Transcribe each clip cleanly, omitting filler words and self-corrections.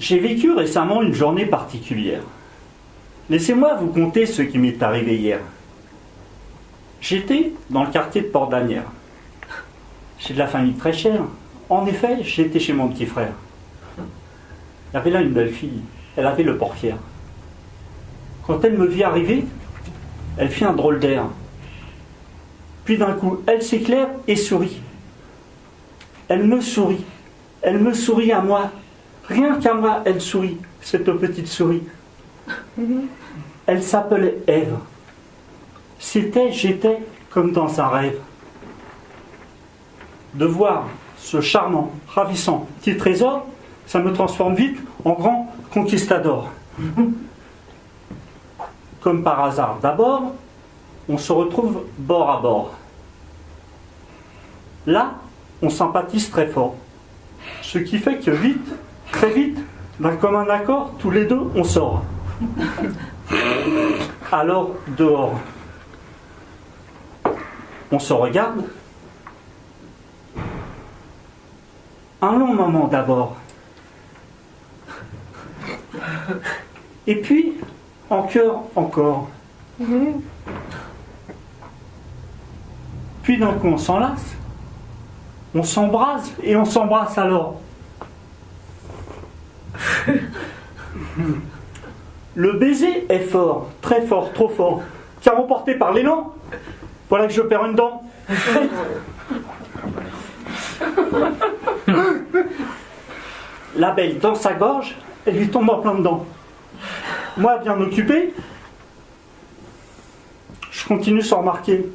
J'ai vécu récemment une journée particulière. Laissez-moi vous conter ce qui m'est arrivé hier. J'étais dans le quartier de Port-d'Anière. J'ai de la famille très chère. En effet, j'étais chez mon petit frère. Il y avait là une belle fille. Elle avait le port fier. Quand elle me vit arriver, elle fit un drôle d'air. Puis d'un coup, elle s'éclaire et sourit. Elle me sourit. Elle me sourit à moi. Rien qu'à moi, elle sourit, cette petite souris. Elle s'appelait Ève. J'étais comme dans un rêve. De voir ce charmant, ravissant petit trésor, ça me transforme vite en grand conquistador. Comme par hasard, d'abord, on se retrouve bord à bord. Là, on sympathise très fort. Ce qui fait que vite, très vite, d'un commun accord, tous les deux, on sort. Alors, dehors, on se regarde. Un long moment d'abord. Et puis, en cœur encore. Puis d'un coup, on s'enlace. On s'embrase et on s'embrasse alors. Le baiser est fort, très fort, trop fort, car emporté par l'élan, voilà que je perds une dent. La belle dans sa gorge, elle lui tombe en plein dedans. Moi, bien occupé, je continue sans remarquer.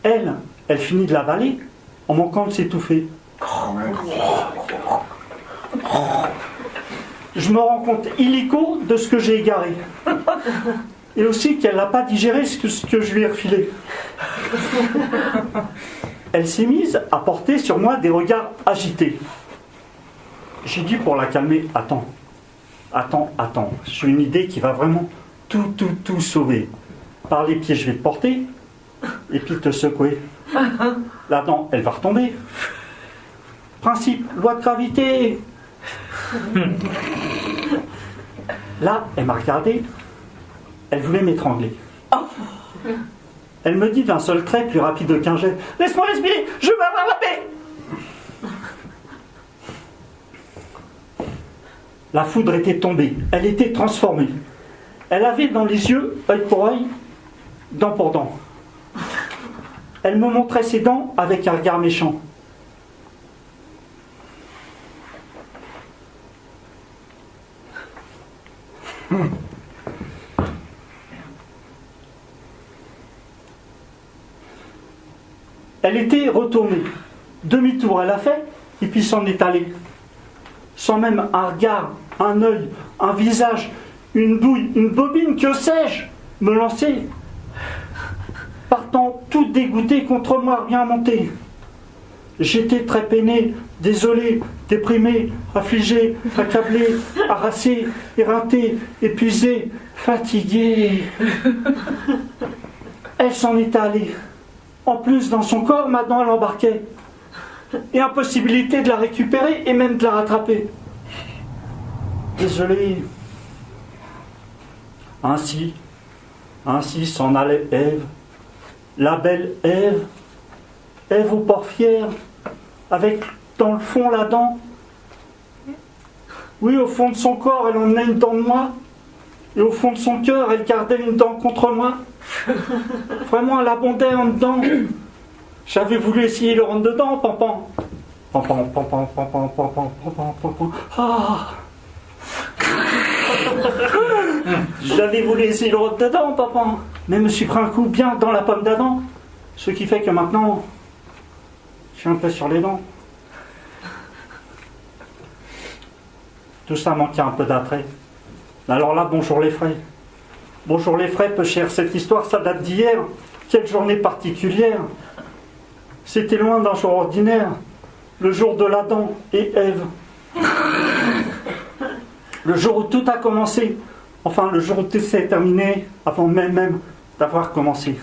Elle finit de l'avaler en manquant de s'étouffer. Je me rends compte illico de ce que j'ai égaré. Et aussi qu'elle n'a pas digéré ce que je lui ai refilé. Elle s'est mise à porter sur moi des regards agités. J'ai dit pour la calmer, attends. J'ai une idée qui va vraiment tout sauver. Par les pieds, je vais te porter, et puis te secouer. La dent, elle va retomber. Principe, loi de gravité. Là, elle m'a regardé. Elle voulait m'étrangler. Elle me dit d'un seul trait, plus rapide qu'un jet, laisse-moi respirer, je veux avoir la paix. La foudre était tombée, elle était transformée. Elle avait dans les yeux, œil pour œil, dent pour dent. Elle me montrait ses dents avec un regard méchant. Elle était retournée. Demi-tour elle a fait, et puis s'en est allée. Sans même un regard, un œil, un visage, une douille, une bobine, que sais-je, me lancer. Partant tout dégoûté contre moi, rien monté. J'étais très peiné, désolé, déprimé, affligé, accablé, harassé, éreinté, épuisé, fatigué. Elle s'en est allée. En plus, dans son corps, ma dent, elle embarquait. Et impossibilité de la récupérer et même de la rattraper. Désolé. Ainsi s'en allait Ève. La belle Ève. Ève au port fier, avec dans le fond la dent. Oui, au fond de son corps, elle emmenait une dent de moi. Et au fond de son cœur, elle gardait une dent contre moi. Vraiment, elle abondait en dedans. J'avais voulu essayer le rendre dedans, pampan. Pampan, pampan, pampan, pampan, pampan, pampan. Ah. J'avais voulu essayer le rendre dedans, pampan. Mais me suis pris un coup bien dans la pomme d'Adam. Ce qui fait que maintenant, je suis un peu sur les dents. Tout ça manquait un peu d'attrait. Alors là, bonjour les frais. Bonjour les frais, peu cher. Cette histoire, ça date d'hier. Quelle journée particulière. C'était loin d'un jour ordinaire. Le jour de l'Adam et Ève. Le jour où tout a commencé. Enfin, le jour où tout s'est terminé, avant même d'avoir commencé.